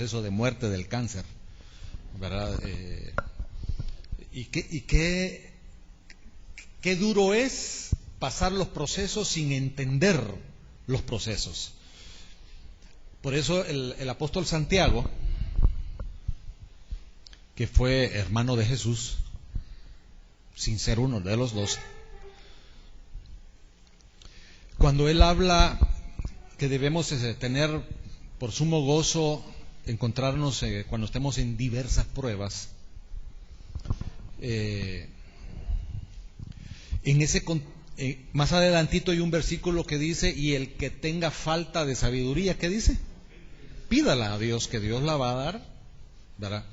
proceso de muerte del cáncer, ¿verdad? Y qué duro es pasar los procesos sin entender los procesos. Por eso el apóstol Santiago, que fue hermano de Jesús, sin ser uno de los dos, cuando él habla que debemos tener por sumo gozo encontrarnos cuando estemos en diversas pruebas, más adelantito hay un versículo que dice: y el que tenga falta de sabiduría, ¿qué dice? Pídala a Dios, que Dios la va a dar, ¿verdad?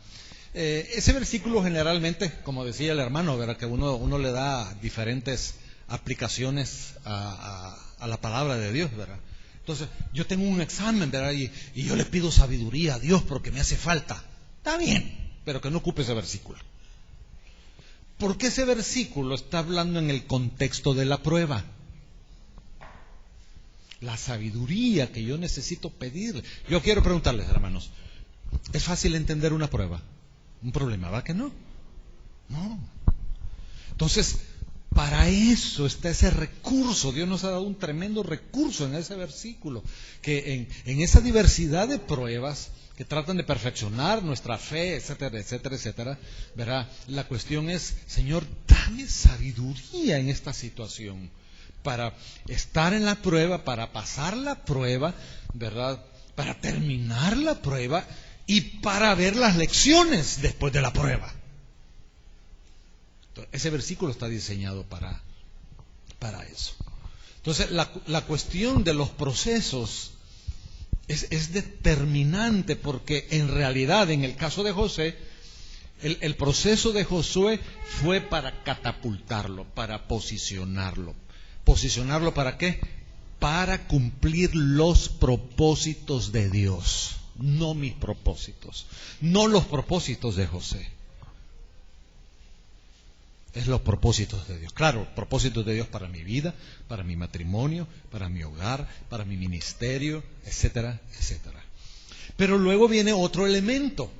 Ese versículo generalmente, como decía el hermano, ¿verdad?, que uno le da diferentes aplicaciones a la palabra de Dios, ¿verdad? Entonces, yo tengo un examen, ¿verdad?, y yo le pido sabiduría a Dios porque me hace falta. Está bien, pero que no ocupe ese versículo. Porque ese versículo está hablando en el contexto de la prueba. La sabiduría que yo necesito pedir. Yo quiero preguntarles, hermanos, ¿es fácil entender una prueba? ¿Un problema? ¿Va que no? No. Entonces, para eso está ese recurso. Dios nos ha dado un tremendo recurso en ese versículo, que en esa diversidad de pruebas que tratan de perfeccionar nuestra fe, etcétera, etcétera, etcétera, ¿verdad? La cuestión es: Señor, dame sabiduría en esta situación para estar en la prueba, para pasar la prueba, ¿verdad?, para terminar la prueba y para ver las lecciones después de la prueba. Entonces, ese versículo está diseñado para eso. Entonces, la cuestión de los procesos es determinante, porque en realidad, en el caso de José, el proceso de Josué fue para catapultarlo, para posicionarlo. ¿Posicionarlo para qué? Para cumplir los propósitos de Dios, no mis propósitos, no los propósitos de José. Es los propósitos de Dios. Claro, propósitos de Dios para mi vida, para mi matrimonio, para mi hogar, para mi ministerio, etcétera, etcétera. Pero luego viene otro elemento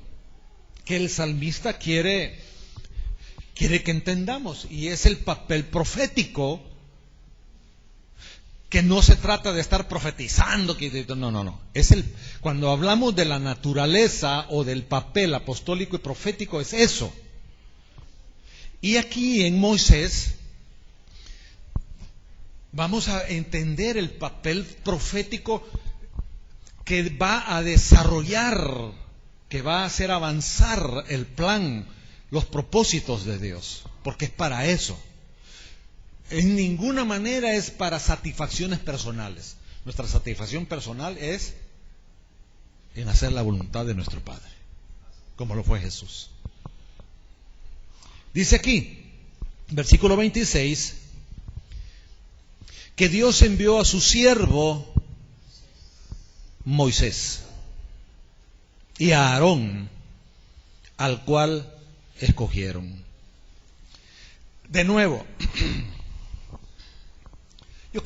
que el salmista quiere que entendamos, y es el papel profético, que no se trata de estar profetizando, no. Cuando hablamos de la naturaleza o del papel apostólico y profético, es eso. Y aquí en Moisés vamos a entender el papel profético que va a desarrollar, que va a hacer avanzar el plan, los propósitos de Dios, porque es para eso. En ninguna manera es para satisfacciones personales. Nuestra satisfacción personal es en hacer la voluntad de nuestro Padre, como lo fue Jesús. Dice aquí, versículo 26, que Dios envió a su siervo Moisés y a Aarón, al cual escogieron. De nuevo,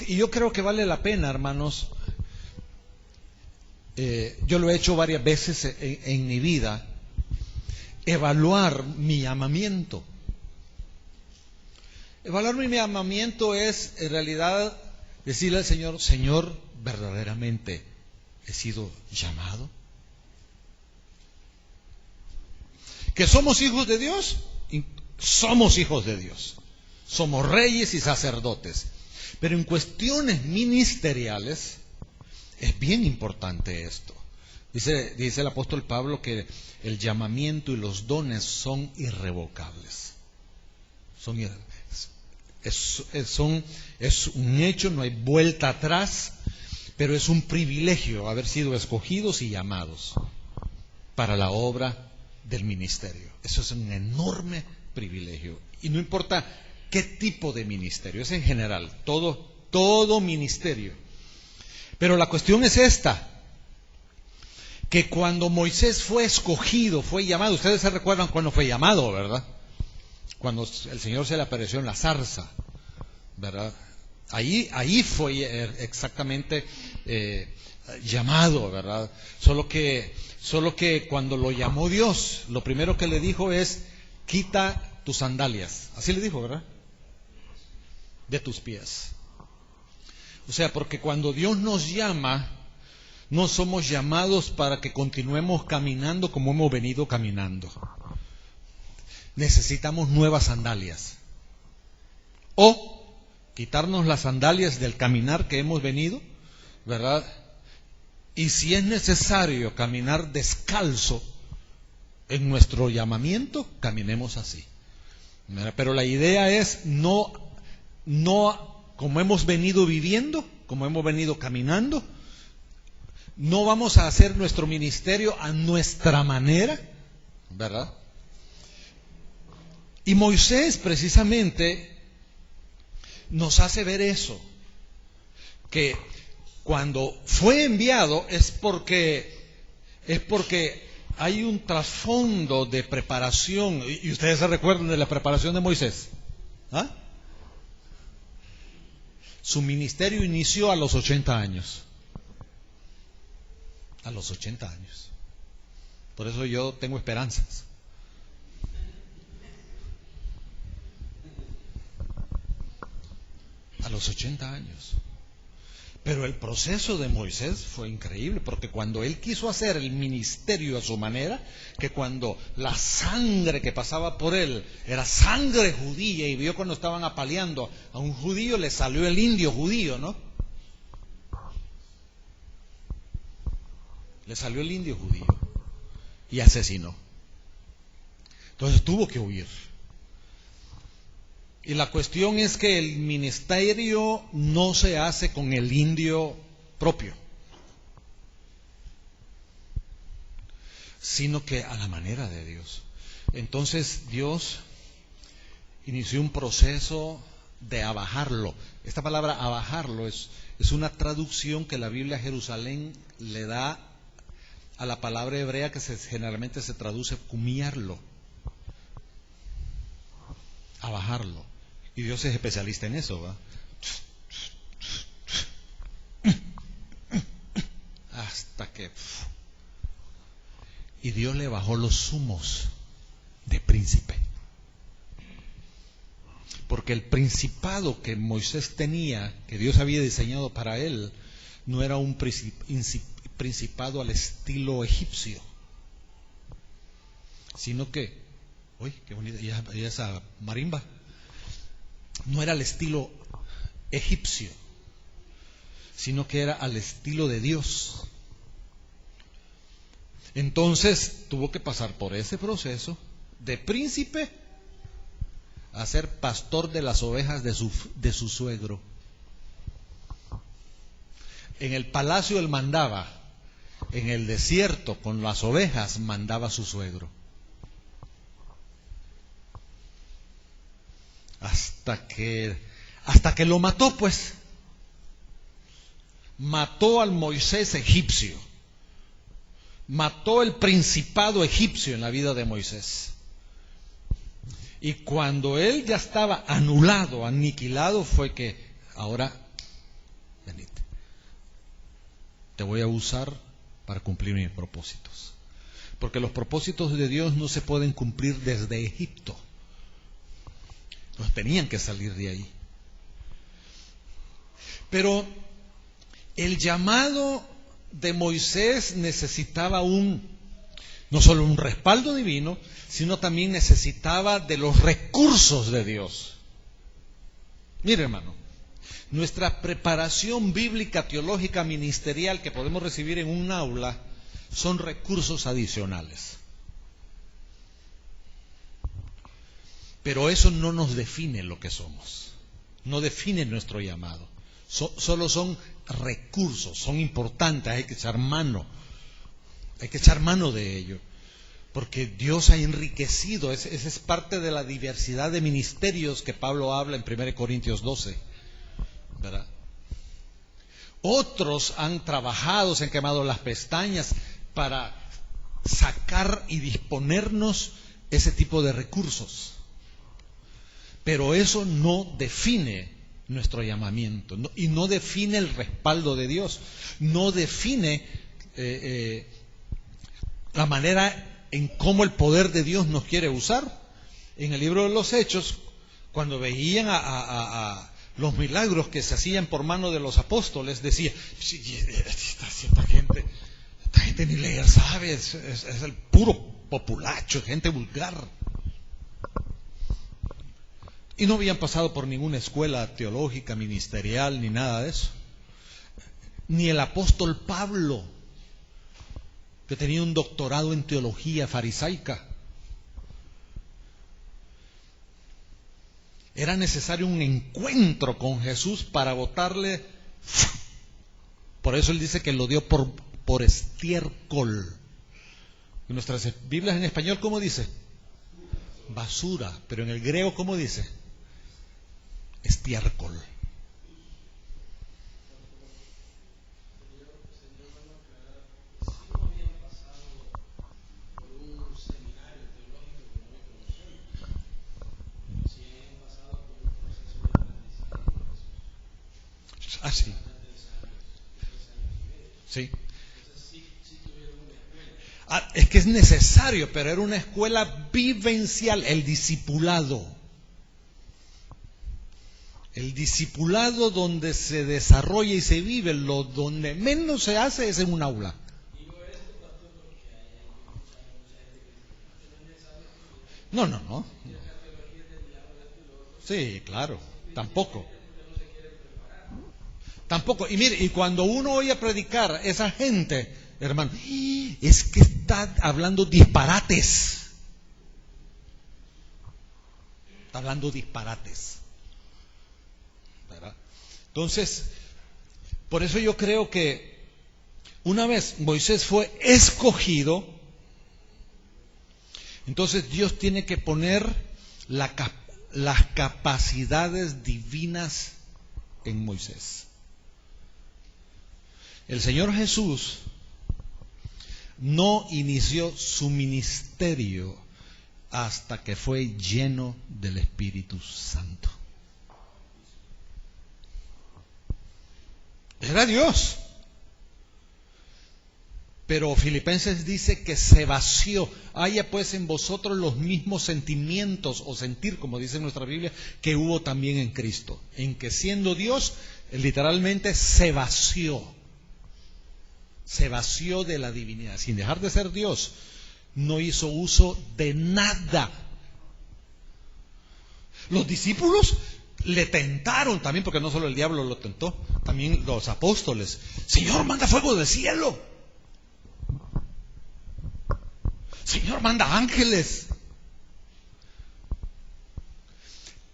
yo creo que vale la pena, hermanos, yo lo he hecho varias veces en mi vida, evaluar mi llamamiento. Evaluar mi llamamiento es, en realidad, decirle al Señor: Señor, ¿verdaderamente he sido llamado? ¿Que somos hijos de Dios? Somos hijos de Dios. Somos reyes y sacerdotes. Pero en cuestiones ministeriales es bien importante esto. Dice el apóstol Pablo que el llamamiento y los dones son irrevocables. Es un hecho, no hay vuelta atrás, pero es un privilegio haber sido escogidos y llamados para la obra del ministerio. Eso es un enorme privilegio. Y no importa qué tipo de ministerio, es en general, todo ministerio. Pero la cuestión es esta: que cuando Moisés fue escogido, fue llamado, ustedes se recuerdan cuando fue llamado, ¿verdad? Cuando el Señor se le apareció en la zarza, ¿verdad? Ahí fue exactamente llamado, ¿verdad? Solo que cuando lo llamó Dios, lo primero que le dijo es: quita tus sandalias. Así le dijo, ¿verdad? De tus pies. O sea, porque cuando Dios nos llama, no somos llamados para que continuemos caminando como hemos venido caminando. Necesitamos nuevas sandalias. O quitarnos las sandalias del caminar que hemos venido, ¿verdad? Y si es necesario caminar descalzo en nuestro llamamiento, caminemos así. ¿Verdad? Pero la idea es no como hemos venido viviendo, como hemos venido caminando, no vamos a hacer nuestro ministerio a nuestra manera, ¿verdad? Y Moisés precisamente nos hace ver eso, que cuando fue enviado es porque hay un trasfondo de preparación. Y ustedes se recuerdan de la preparación de Moisés. ¿Ah? Su ministerio inició a los 80 años. A los 80 años. Por eso yo tengo esperanzas. A los 80 años. Pero el proceso de Moisés fue increíble, porque cuando él quiso hacer el ministerio a su manera, que cuando la sangre que pasaba por él era sangre judía, y vio cuando estaban apaleando a un judío, le salió el indio judío, ¿no? Le salió el indio judío y asesinó. Entonces tuvo que huir. Y la cuestión es que el ministerio no se hace con el indio propio, sino que a la manera de Dios. Entonces Dios inició un proceso de abajarlo. Esta palabra abajarlo es una traducción que la Biblia Jerusalén le da a la palabra hebrea que generalmente se traduce humillarlo. Abajarlo. Y Dios es especialista en eso, ¿va? Hasta que... Y Dios le bajó los humos de príncipe. Porque el principado que Moisés tenía, que Dios había diseñado para él, no era un principado al estilo egipcio, sino que... Uy, qué bonita, y esa marimba. No era al estilo egipcio, sino que era al estilo de Dios. Entonces tuvo que pasar por ese proceso de príncipe a ser pastor de las ovejas de su suegro. En el palacio él mandaba, en el desierto con las ovejas mandaba su suegro. Hasta que lo mató, pues. Mató al Moisés egipcio. Mató el principado egipcio en la vida de Moisés. Y cuando él ya estaba anulado, aniquilado, fue que ahora, venite, te voy a usar para cumplir mis propósitos. Porque los propósitos de Dios no se pueden cumplir desde Egipto. Tenían que salir de ahí. Pero el llamado de Moisés necesitaba no solo un respaldo divino, sino también necesitaba de los recursos de Dios. Mire, hermano, nuestra preparación bíblica, teológica, ministerial que podemos recibir en un aula son recursos adicionales. Pero eso no nos define lo que somos, no define nuestro llamado. Solo son recursos, son importantes, hay que echar mano de ello, porque Dios ha enriquecido, esa es parte de la diversidad de ministerios que Pablo habla en 1 Corintios 12, ¿verdad? Otros han trabajado, se han quemado las pestañas para sacar y disponernos ese tipo de recursos. Pero eso no define nuestro llamamiento, y no define el respaldo de Dios, no define la manera en cómo el poder de Dios nos quiere usar. En el libro de los Hechos, cuando veían a los milagros que se hacían por mano de los apóstoles, decía, esta gente ni leer sabe, es el puro populacho, gente vulgar. Y no habían pasado por ninguna escuela teológica, ministerial, ni nada de eso. Ni el apóstol Pablo, que tenía un doctorado en teología farisaica. Era necesario un encuentro con Jesús para botarle. Por eso él dice que lo dio por estiércol. En nuestras Biblias en español, ¿cómo dice? Basura. Pero en el griego, ¿cómo dice? Estiércol. Ah, sí. Sí. Ah, es que es necesario, pero era una escuela vivencial, el discipulado. El discipulado donde se desarrolla y se vive, donde menos se hace es en un aula. No. Sí, claro, tampoco. Tampoco. Y mire, y cuando uno oye predicar, esa gente, hermano, es que está hablando disparates. Está hablando disparates. ¿Verdad? Entonces, por eso yo creo que una vez Moisés fue escogido, entonces Dios tiene que poner las capacidades divinas en Moisés. El Señor Jesús no inició su ministerio hasta que fue lleno del Espíritu Santo. Era Dios. Pero Filipenses dice que se vació. Haya pues en vosotros los mismos sentimientos o sentir, como dice nuestra Biblia, que hubo también en Cristo. En que siendo Dios, literalmente se vació. Se vació de la divinidad. Sin dejar de ser Dios, no hizo uso de nada. Los discípulos le tentaron también, porque no solo el diablo lo tentó, también los apóstoles. Señor, manda fuego del cielo. Señor, manda ángeles.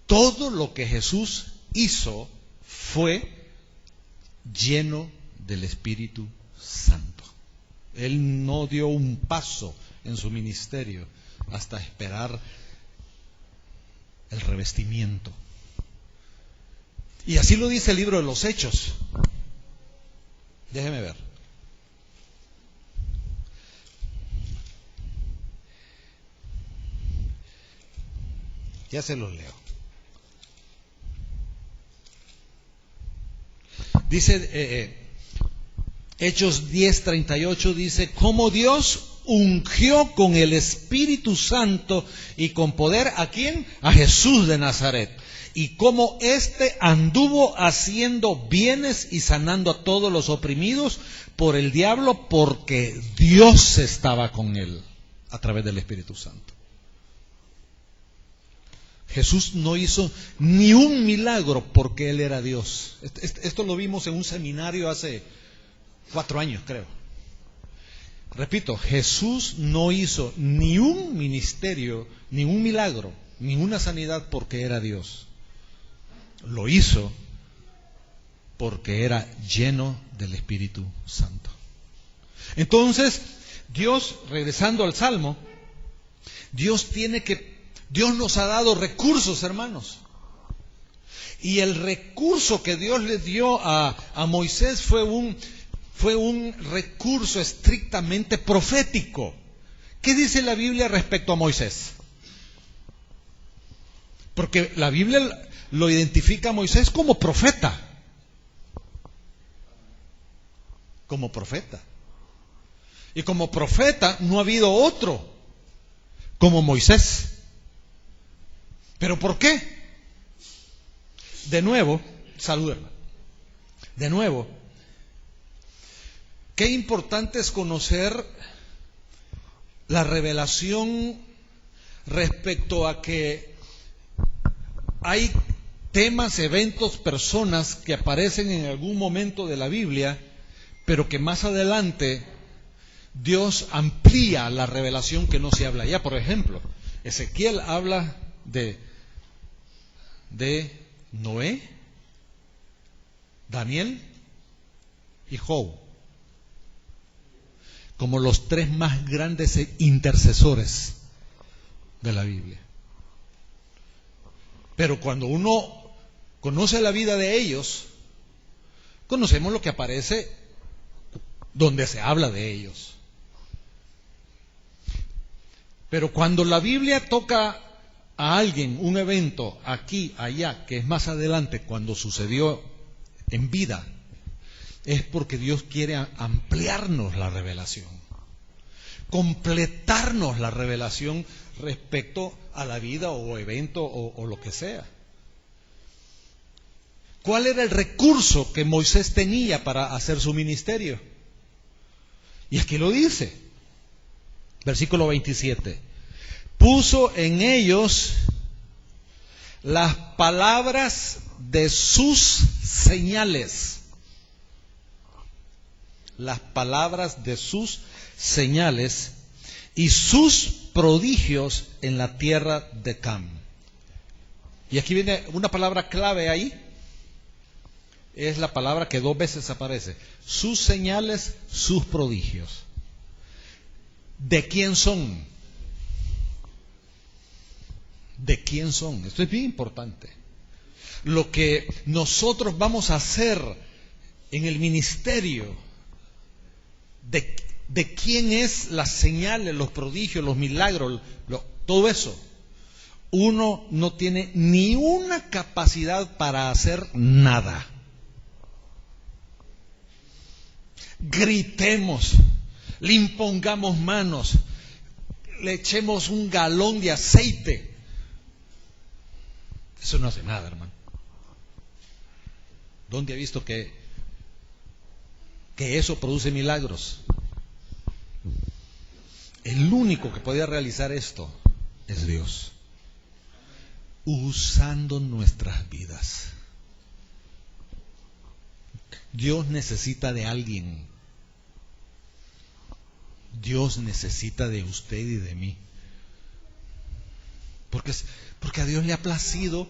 Todo lo que Jesús hizo fue lleno del Espíritu Santo. Él no dio un paso en su ministerio hasta esperar el revestimiento. Y así lo dice el libro de los Hechos. Déjeme ver. Ya se los leo. Dice Hechos 10:38, dice, como Dios ungió con el Espíritu Santo y con poder, ¿a quién? A Jesús de Nazaret. Y como éste anduvo haciendo bienes y sanando a todos los oprimidos por el diablo, porque Dios estaba con él a través del Espíritu Santo. Jesús no hizo ni un milagro porque Él era Dios. Esto lo vimos en un seminario hace 4 años, creo. Repito, Jesús no hizo ni un ministerio, ni un milagro, ni una sanidad porque era Dios. Lo hizo porque era lleno del Espíritu Santo. Entonces, Dios, regresando al Salmo, Dios nos ha dado recursos, hermanos. Y el recurso que Dios le dio a Moisés fue un recurso estrictamente profético. ¿Qué dice la Biblia respecto a Moisés? Porque la Biblia lo identifica a Moisés como profeta. Como profeta. Y como profeta no ha habido otro como Moisés. ¿Pero por qué? De nuevo, salúdenme. De nuevo, qué importante es conocer la revelación respecto a que hay temas, eventos, personas que aparecen en algún momento de la Biblia, pero que más adelante Dios amplía la revelación que no se habla ya. Por ejemplo, Ezequiel habla de Noé, Daniel y Job como los tres más grandes intercesores de la Biblia. Pero cuando uno conoce la vida de ellos, conocemos lo que aparece donde se habla de ellos. Pero cuando la Biblia toca a alguien, un evento aquí, allá, que es más adelante cuando sucedió en vida, es porque Dios quiere ampliarnos la revelación, completarnos la revelación respecto a la vida o evento o lo que sea. ¿Cuál era el recurso que Moisés tenía para hacer su ministerio? Y aquí lo dice, versículo 27. Puso en ellos las palabras de sus señales. Las palabras de sus señales y sus prodigios en la tierra de Cam. Y aquí viene una palabra clave ahí. Es la palabra que 2 veces aparece. Sus señales, sus prodigios. ¿De quién son? ¿De quién son? Esto es bien importante. Lo que nosotros vamos a hacer en el ministerio, de quién es las señales, los prodigios, los milagros, todo eso. Uno no tiene ni una capacidad para hacer nada. Gritemos, le impongamos manos, le echemos un galón de aceite. Eso no hace nada, hermano. ¿Dónde ha visto que eso produce milagros? El único que podía realizar esto es Dios, usando nuestras vidas. Dios necesita de alguien. Dios necesita de usted y de mí. Porque a Dios le ha placido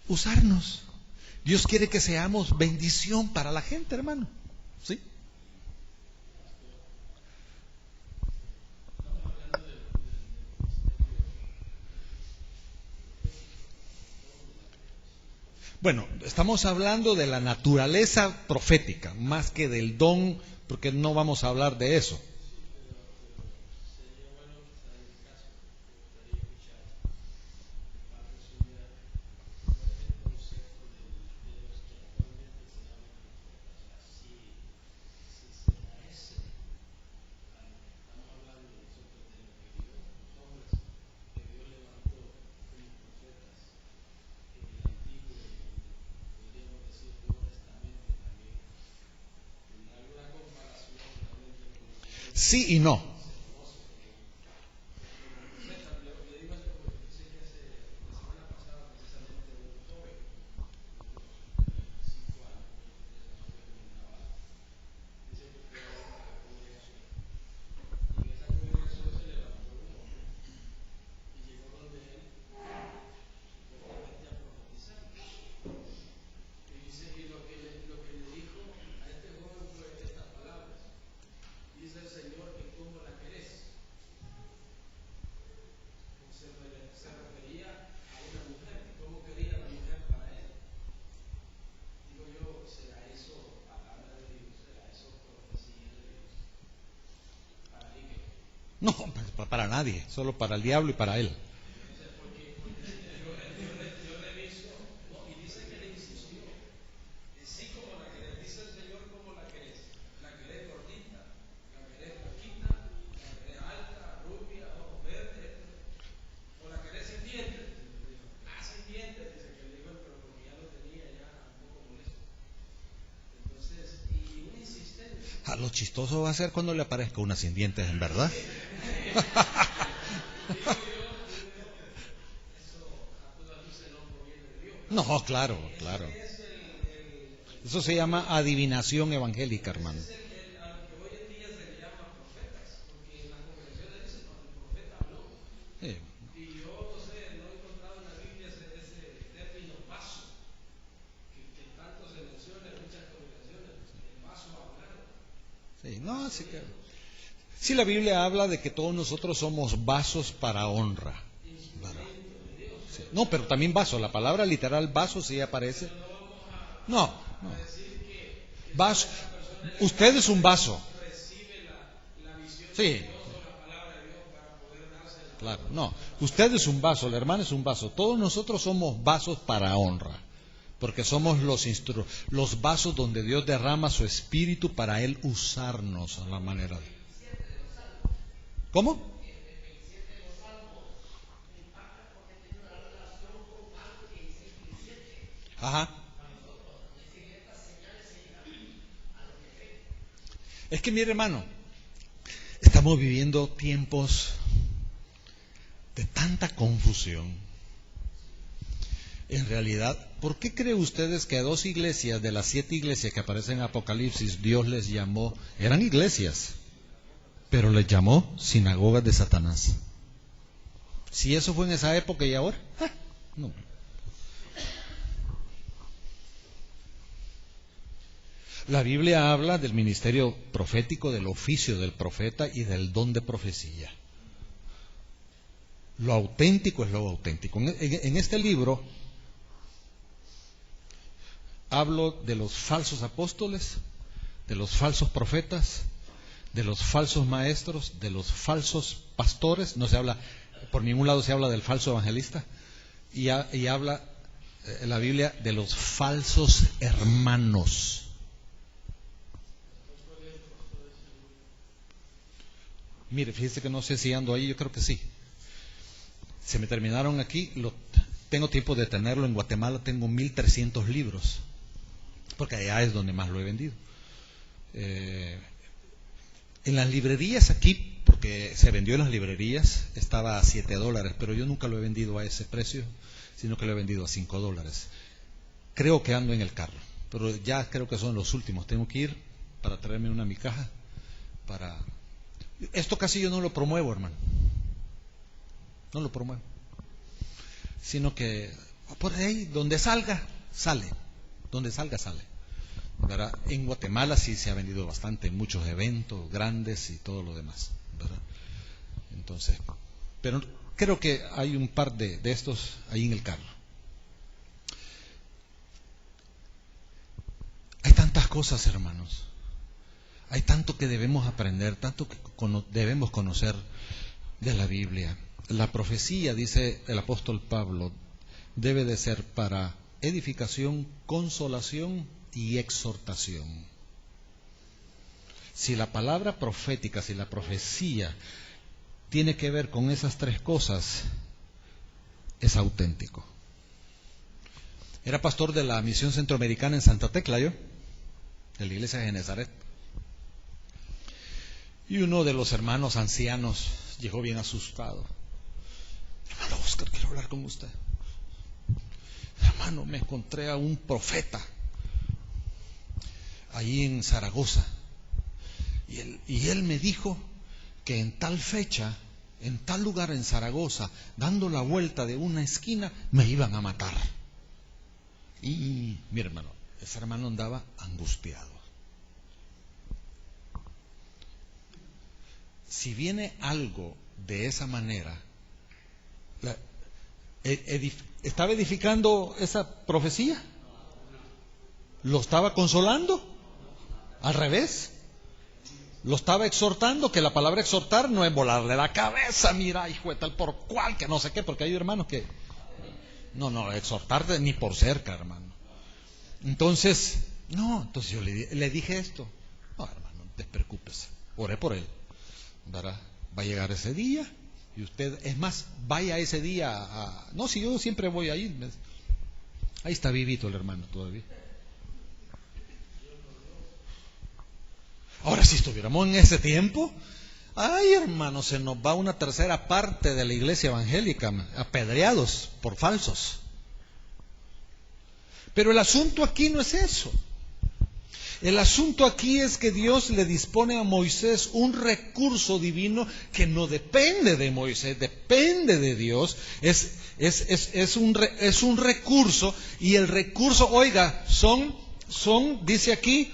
usarnos. Dios quiere que seamos bendición para la gente, hermano. ¿Sí? Bueno, estamos hablando de la naturaleza profética, más que del don, porque no vamos a hablar de eso. Sí y no. No, para nadie, solo para el diablo y para él. lo chistoso va a ser cuando le aparezca una sin dientes, en verdad. No, claro, claro. Eso se llama adivinación evangélica, hermano. Sí, sí, no, así que sí, la Biblia habla de que todos nosotros somos vasos para honra. ¿Verdad? Sí. No, pero también vaso, la palabra literal vaso sí aparece. No, no. Vaso. Usted es un vaso. Sí, claro. No, usted es un vaso, la hermana es un vaso. Todos nosotros somos vasos para honra. Porque somos los vasos donde Dios derrama su espíritu para Él usarnos a la manera. ¿Cómo? Ajá. Es que mire, hermano, estamos viviendo tiempos de tanta confusión. En realidad, ¿por qué creen ustedes que a 2 iglesias de las 7 iglesias que aparecen en Apocalipsis Dios les llamó, eran iglesias, pero les llamó sinagogas de Satanás? Si eso fue en esa época y ahora, no. La Biblia habla del ministerio profético, del oficio del profeta y del don de profecía. Lo auténtico es lo auténtico. En este libro hablo de los falsos apóstoles, de los falsos profetas, de los falsos maestros, de los falsos pastores. No se habla, por ningún lado se habla del falso evangelista. Y habla la Biblia de los falsos hermanos. Mire, fíjese que no sé si ando ahí, yo creo que sí. Se me terminaron aquí, tengo tiempo de tenerlo. En Guatemala tengo 1300 libros, porque allá es donde más lo he vendido. En las librerías aquí, porque se vendió en las librerías, estaba a $7, pero yo nunca lo he vendido a ese precio, sino que lo he vendido a $5. Creo que ando en el carro, pero ya creo que son los últimos. Tengo que ir para traerme una a mi caja. Esto casi yo no lo promuevo, hermano. No lo promuevo. Sino que por ahí, donde salga, sale. Donde salga, sale. ¿Verdad? En Guatemala sí se ha vendido bastante, en muchos eventos grandes y todo lo demás, ¿verdad? Entonces, pero creo que hay un par de estos ahí en el carro. Hay tantas cosas, hermanos. Hay tanto que debemos aprender, tanto que debemos conocer de la Biblia. La profecía, dice el apóstol Pablo, debe de ser para edificación, consolación y exhortación. Si la palabra profética, si la profecía tiene que ver con esas 3 cosas, es auténtico. Era pastor de la misión centroamericana en Santa Tecla, yo, de la iglesia de Genezaret. Y uno de los hermanos ancianos llegó bien asustado. Hermano Oscar, quiero hablar con usted. Hermano, me encontré a un profeta ahí en Zaragoza. Y él me dijo que en tal fecha, en tal lugar en Zaragoza, dando la vuelta de una esquina, me iban a matar. Y mi hermano, ese hermano andaba angustiado. Si viene algo de esa manera, ¿estaba edificando esa profecía? ¿Lo estaba consolando? Al revés. Lo estaba exhortando, que la palabra exhortar no es volarle la cabeza, mira, hijo de tal por cual, que no sé qué, porque hay hermanos que... No, exhortar ni por cerca, hermano. Entonces yo le dije esto. No, hermano, despreocúpese. Oré por él. ¿Verdad? Va a llegar ese día y usted, es más, vaya ese día no, si yo siempre voy ahí. Ahí está vivito el hermano todavía. Ahora, si estuviéramos en ese tiempo, ay, hermano, se nos va una tercera parte de la iglesia evangélica apedreados por falsos. Pero el asunto aquí no es eso. El asunto aquí es que Dios le dispone a Moisés un recurso divino que no depende de Moisés, depende de Dios. Es un recurso, y el recurso, oiga, son, dice aquí,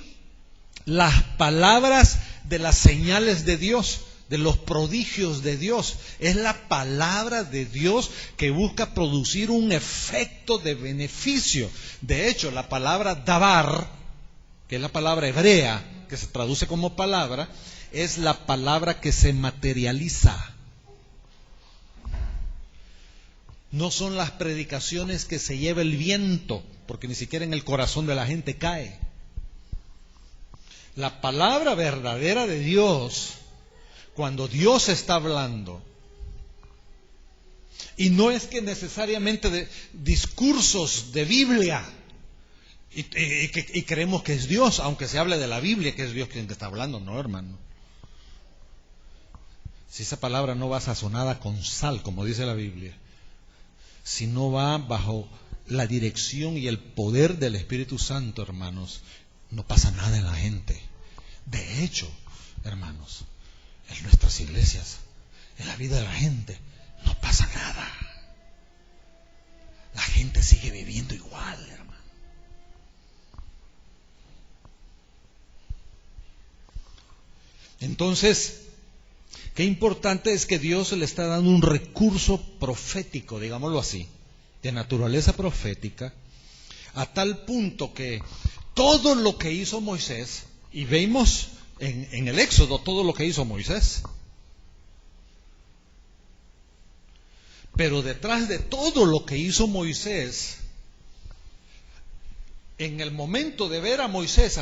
las palabras de las señales de Dios, de los prodigios de Dios. Es la palabra de Dios que busca producir un efecto de beneficio. De hecho, la palabra dabar, que es la palabra hebrea, que se traduce como palabra, es la palabra que se materializa. No son las predicaciones que se lleva el viento, porque ni siquiera en el corazón de la gente cae. La palabra verdadera de Dios, cuando Dios está hablando, y no es que necesariamente de discursos de Biblia, y creemos que es Dios, aunque se hable de la Biblia, que es Dios quien está hablando. No, hermano. Si esa palabra no va sazonada con sal, como dice la Biblia, si no va bajo la dirección y el poder del Espíritu Santo, hermanos, no pasa nada en la gente. De hecho, hermanos, en nuestras iglesias, en la vida de la gente, no pasa nada. La gente sigue viviendo igual, hermano. Entonces, qué importante es que Dios le está dando un recurso profético, digámoslo así, de naturaleza profética, a tal punto que todo lo que hizo Moisés, y vemos en el Éxodo todo lo que hizo Moisés, pero detrás de todo lo que hizo Moisés, en el momento de ver a Moisés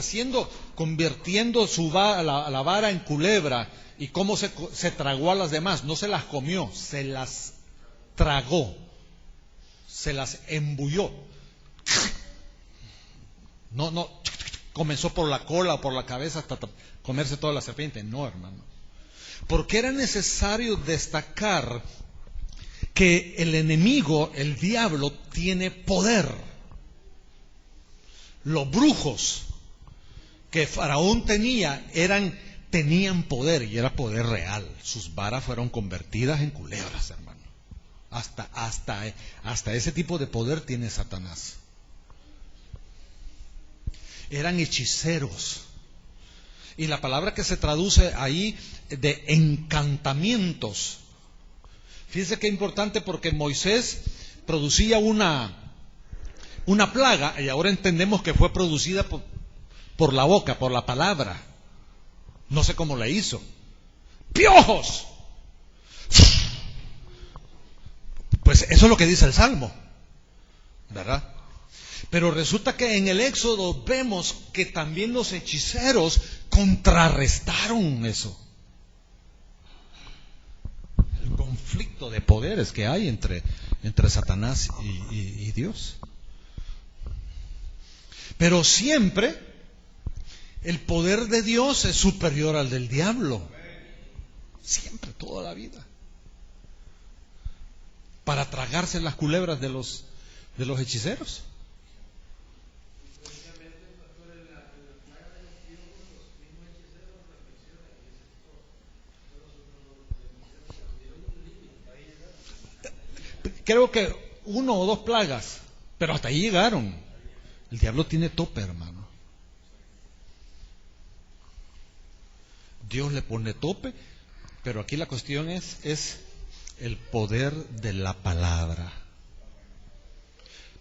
convirtiendo la vara en culebra, y cómo se tragó a las demás, no se las comió, se las tragó, se las embulló. No comenzó por la cola o por la cabeza hasta comerse toda la serpiente. No, hermano. Porque era necesario destacar que el enemigo, el diablo, tiene poder. Los brujos que Faraón tenía tenían poder, y era poder real. Sus varas fueron convertidas en culebras, hermano. Hasta ese tipo de poder tiene Satanás. Eran hechiceros. Y la palabra que se traduce ahí de encantamientos. Fíjense qué importante, porque Moisés producía una plaga, y ahora entendemos que fue producida por la boca, por la palabra. No sé cómo la hizo. ¡Piojos! Pues eso es lo que dice el Salmo, ¿verdad? Pero resulta que en el Éxodo vemos que también los hechiceros contrarrestaron eso. El conflicto de poderes que hay entre Satanás y Dios. Pero siempre el poder de Dios es superior al del diablo. Siempre, toda la vida. Para tragarse las culebras de los hechiceros. Creo que 1 o 2 plagas, pero hasta ahí llegaron. El diablo tiene tope, hermano. Dios le pone tope, pero aquí la cuestión es el poder de la palabra.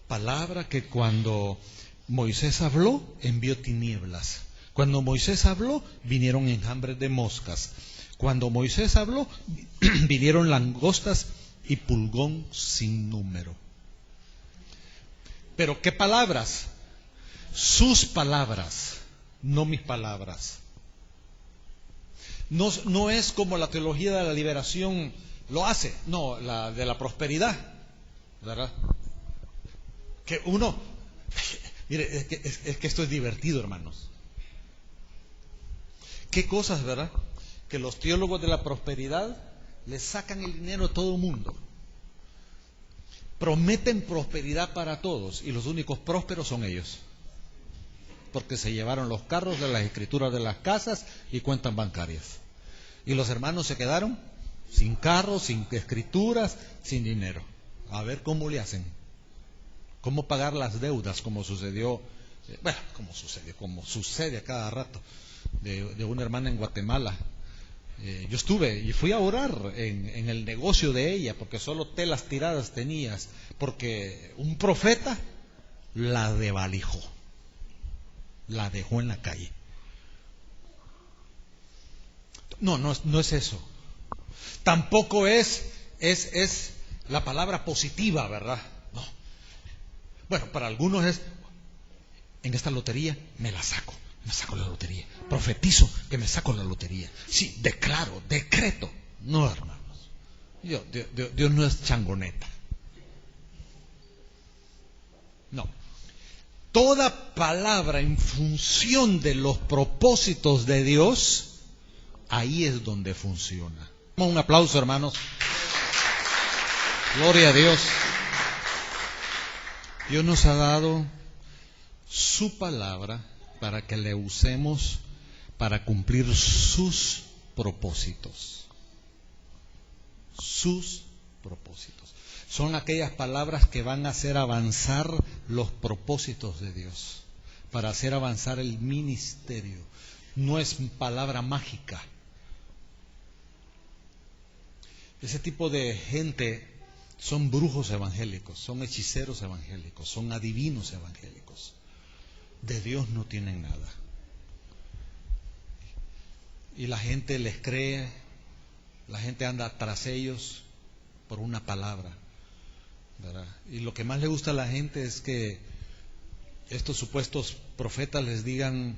Palabra que cuando Moisés habló, envió tinieblas. Cuando Moisés habló, vinieron enjambres de moscas. Cuando Moisés habló, vinieron langostas y pulgón sin número. Pero ¿qué palabras? Sus palabras, no mis palabras. No es como la teología de la liberación lo hace, no, la de la prosperidad, ¿verdad? Que uno, mire, es que esto es divertido, hermanos. Qué cosas, ¿verdad? Que los teólogos de la prosperidad le sacan el dinero a todo el mundo. Prometen prosperidad para todos y los únicos prósperos son ellos. Porque se llevaron los carros de las escrituras de las casas y cuentas bancarias. Y los hermanos se quedaron sin carros, sin escrituras, sin dinero. A ver cómo le hacen. Cómo pagar las deudas, como sucedió, como sucede a cada rato, de una hermana en Guatemala. Yo estuve y fui a orar en el negocio de ella, porque solo telas tiradas tenías, porque un profeta la desvalijó, la dejó en la calle. No es eso. Tampoco es la palabra positiva, ¿verdad? No. Bueno, para algunos es, en esta lotería me saco la lotería. Profetizo que me saco la lotería. Sí, declaro, decreto. No, hermanos. Dios no es changoneta. No. Toda palabra en función de los propósitos de Dios, ahí es donde funciona. Un aplauso, hermanos. Gloria a Dios. Dios nos ha dado su palabra para que le usemos para cumplir sus propósitos. Sus propósitos. Son aquellas palabras que van a hacer avanzar los propósitos de Dios, para hacer avanzar el ministerio. No es palabra mágica. Ese tipo de gente son brujos evangélicos, son hechiceros evangélicos, son adivinos evangélicos. De Dios no tienen nada. Y la gente les cree, la gente anda tras ellos por una palabra, ¿verdad? Y lo que más le gusta a la gente es que estos supuestos profetas les digan,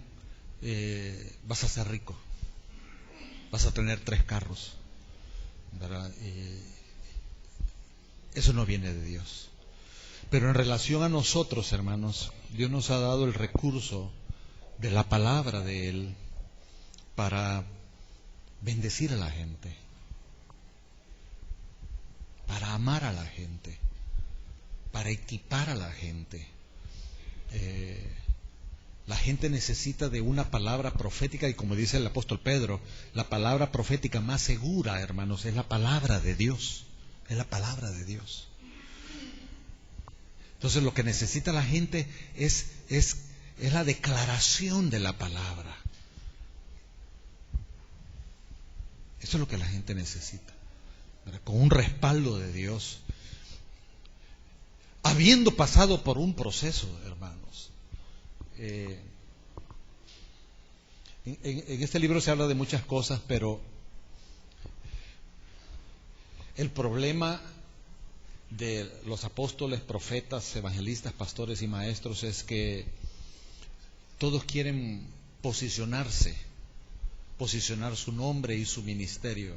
vas a ser rico, vas a tener 3 carros, ¿verdad? Eso no viene de Dios. Pero en relación a nosotros, hermanos, Dios nos ha dado el recurso de la palabra de Él para bendecir a la gente, para amar a la gente, para equipar a la gente. La gente necesita de una palabra profética, y como dice el apóstol Pedro, la palabra profética más segura, hermanos, es la palabra de Dios. Es la palabra de Dios. Entonces lo que necesita la gente es la declaración de la palabra. Eso es lo que la gente necesita, ¿verdad? Con un respaldo de Dios, habiendo pasado por un proceso, hermanos. En este libro se habla de muchas cosas, pero el problema de los apóstoles, profetas, evangelistas, pastores y maestros es que todos quieren posicionar su nombre y su ministerio,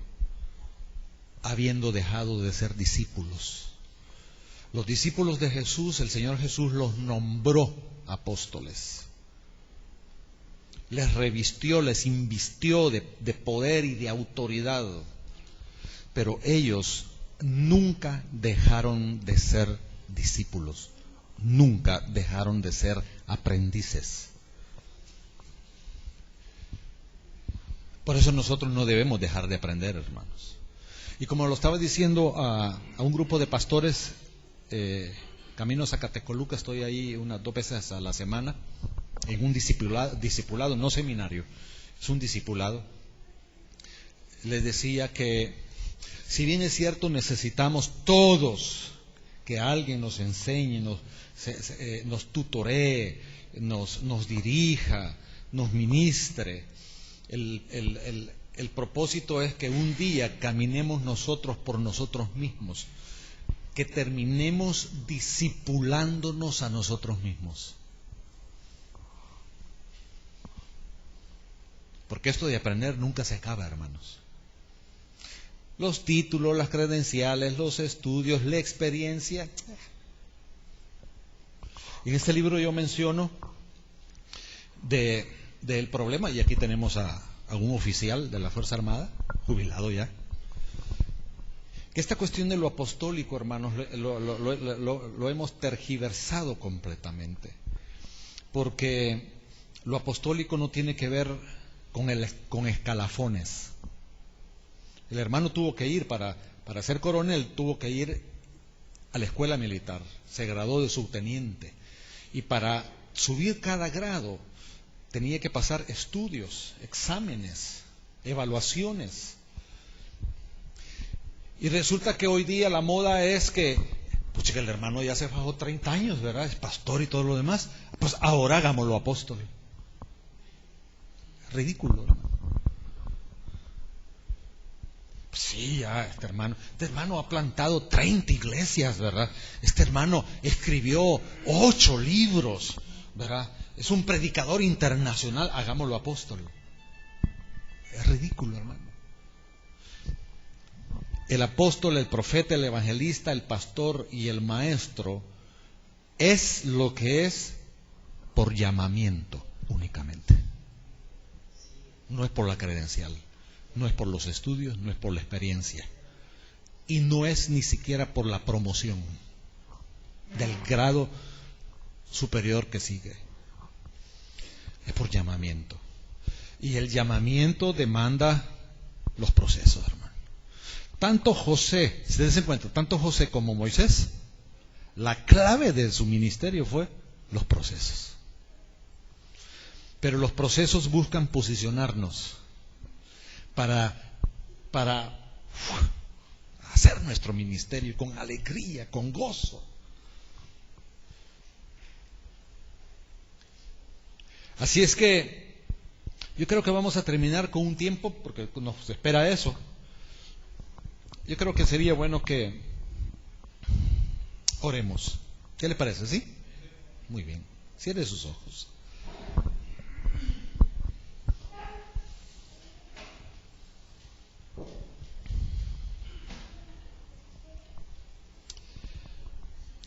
habiendo dejado de ser discípulos. Los discípulos de Jesús, el Señor Jesús los nombró apóstoles, les revistió, les invistió de poder y de autoridad, pero ellos nunca dejaron de ser discípulos, nunca dejaron de ser aprendices. Por eso nosotros no debemos dejar de aprender, hermanos. Y como lo estaba diciendo a un grupo de pastores, camino a Zacatecoluca, estoy ahí unas 2 veces a la semana, en un discipulado, no seminario, es un discipulado. Les decía que, si bien es cierto, necesitamos todos que alguien nos enseñe, nos tutoree, nos dirija, nos ministre. El propósito es que un día caminemos nosotros por nosotros mismos, que terminemos discipulándonos a nosotros mismos. Porque esto de aprender nunca se acaba, hermanos. Los títulos, las credenciales, los estudios, la experiencia. En este libro yo menciono del problema, y aquí tenemos a algún oficial de la Fuerza Armada, jubilado ya, que esta cuestión de lo apostólico, hermanos, lo hemos tergiversado completamente, porque lo apostólico no tiene que ver con escalafones. El hermano tuvo que ir para ser coronel, tuvo que ir a la escuela militar, se graduó de subteniente, y para subir cada grado tenía que pasar estudios, exámenes, evaluaciones. Y resulta que hoy día la moda es que, pues que el hermano ya se fajó 30 años, ¿verdad? Es pastor y todo lo demás. Pues ahora hagámoslo apóstol. Ridículo, hermano. Pues sí, ya, este hermano ha plantado 30 iglesias, ¿verdad? Este hermano escribió 8 libros, ¿verdad? Es un predicador internacional, hagámoslo apóstol. Es ridículo, hermano. El apóstol, el profeta, el evangelista, el pastor y el maestro es lo que es por llamamiento únicamente. No es por la credencial, no es por los estudios, no es por la experiencia. Y no es ni siquiera por la promoción del grado superior que sigue. Es por llamamiento. Y el llamamiento demanda los procesos, hermano. Tanto José, si se den cuenta, tanto José como Moisés, la clave de su ministerio fue los procesos. Pero los procesos buscan posicionarnos para hacer nuestro ministerio con alegría, con gozo. Así es que yo creo que vamos a terminar con un tiempo, porque nos espera eso. Yo creo que sería bueno que oremos. ¿Qué le parece? ¿Sí? Muy bien. Cierre sus ojos.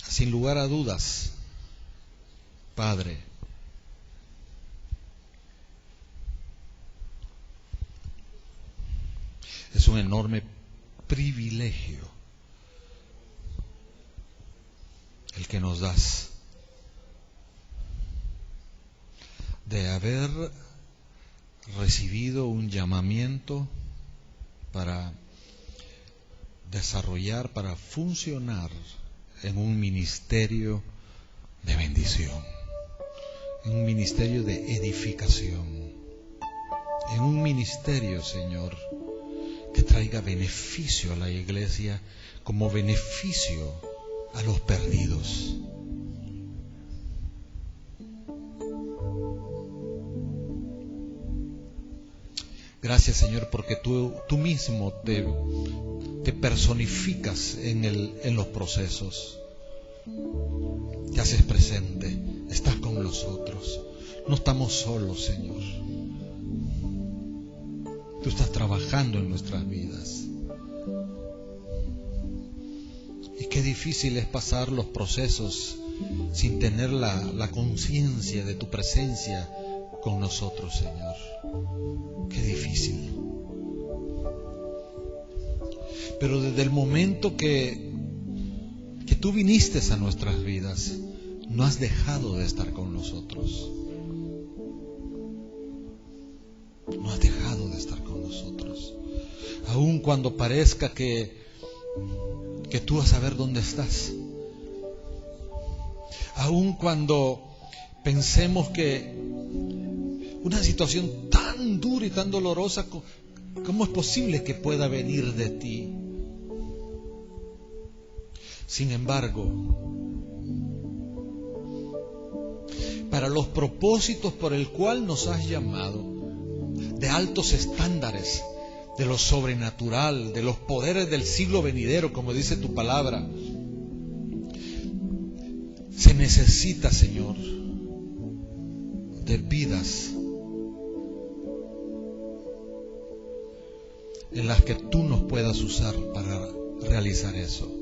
Sin lugar a dudas, Padre, es un enorme privilegio el que nos das de haber recibido un llamamiento para desarrollar, para funcionar en un ministerio de bendición, en un ministerio de edificación, en un ministerio, Señor, que traiga beneficio a la iglesia como beneficio a los perdidos. Gracias, Señor, porque tú mismo te personificas en los procesos. Te haces presente, estás con nosotros. No estamos solos, Señor. Tú estás trabajando en nuestras vidas. Y qué difícil es pasar los procesos sin tener la conciencia de tu presencia con nosotros, Señor. Qué difícil. Pero desde el momento que tú viniste a nuestras vidas, no has dejado de estar con nosotros. No has dejado de estar con nosotros. Aun cuando parezca que tú vas a ver dónde estás. Aun cuando pensemos que una situación tan dura y tan dolorosa, ¿cómo es posible que pueda venir de ti? Sin embargo, para los propósitos por el cual nos has llamado, de altos estándares, de lo sobrenatural, de los poderes del siglo venidero, como dice tu palabra, se necesita, Señor, de vidas en las que tú nos puedas usar para realizar eso.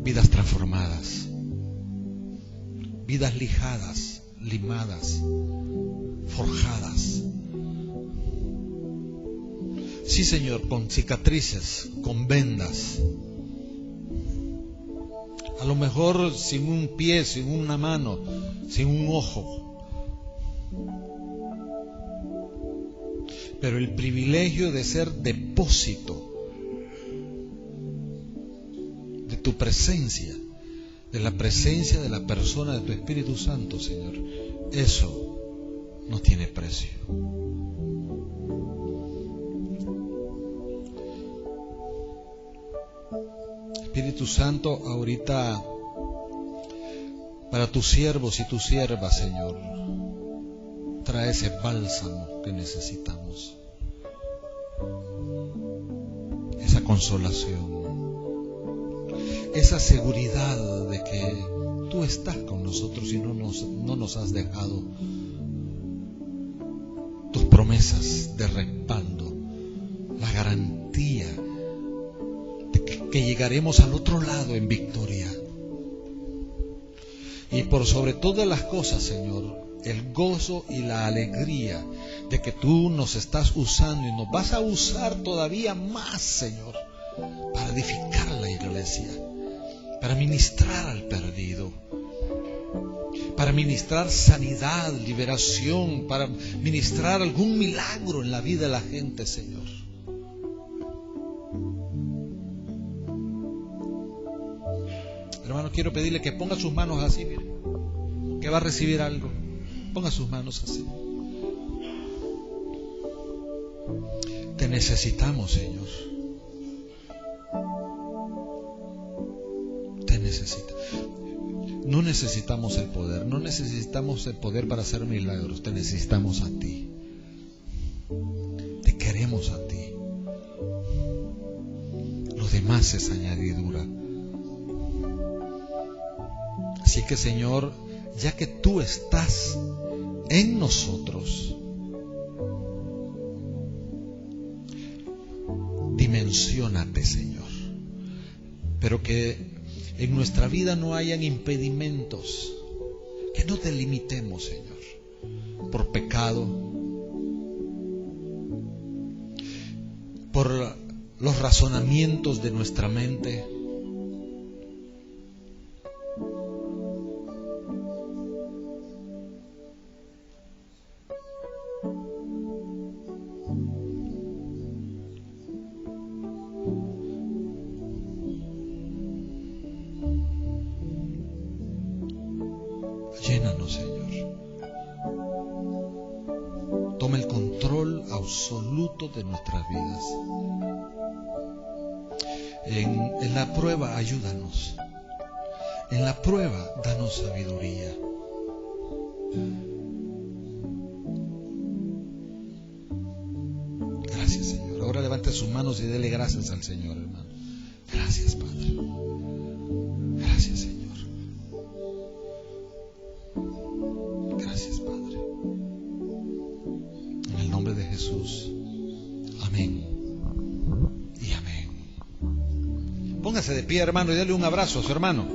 Vidas transformadas, vidas lijadas, limadas, forjadas. Sí, Señor, con cicatrices, con vendas. A lo mejor sin un pie, sin una mano, sin un ojo. Pero el privilegio de ser depósito de tu presencia, de la presencia de la persona de tu Espíritu Santo, Señor, eso no tiene precio. Espíritu Santo, ahorita para tus siervos y tus siervas, Señor, trae ese bálsamo que necesitamos, esa consolación, esa seguridad de que tú estás con nosotros y no nos has dejado. Tus promesas de respaldo, la garantía de que llegaremos al otro lado en victoria. Y por sobre todas las cosas, Señor, el gozo y la alegría de que tú nos estás usando y nos vas a usar todavía más, Señor, para edificar la iglesia, para ministrar al perdido, para ministrar sanidad, liberación, para ministrar algún milagro en la vida de la gente, Señor. Hermano, quiero pedirle que ponga sus manos así, mire, que va a recibir algo. Ponga sus manos así. Te necesitamos, Señor. Te necesitamos. No necesitamos el poder, no necesitamos el poder para hacer milagros. Te necesitamos a ti. Te queremos a ti. Lo demás es añadidura. Así que, Señor, ya que tú estás en nosotros, dimensiónate, Señor, pero que en nuestra vida no hayan impedimentos, que no te limitemos, Señor, por pecado, por los razonamientos de nuestra mente. Llénanos, Señor. Toma el control absoluto de nuestras vidas. En la prueba, ayúdanos. En la prueba, danos sabiduría. Gracias, Señor. Ahora levante sus manos y dele gracias al Señor, hermano. Gracias, Padre. Gracias, Señor. Gracias, Padre. En el nombre de Jesús. Amén. Y amén. Póngase de pie, hermano, y dale un abrazo a su hermano.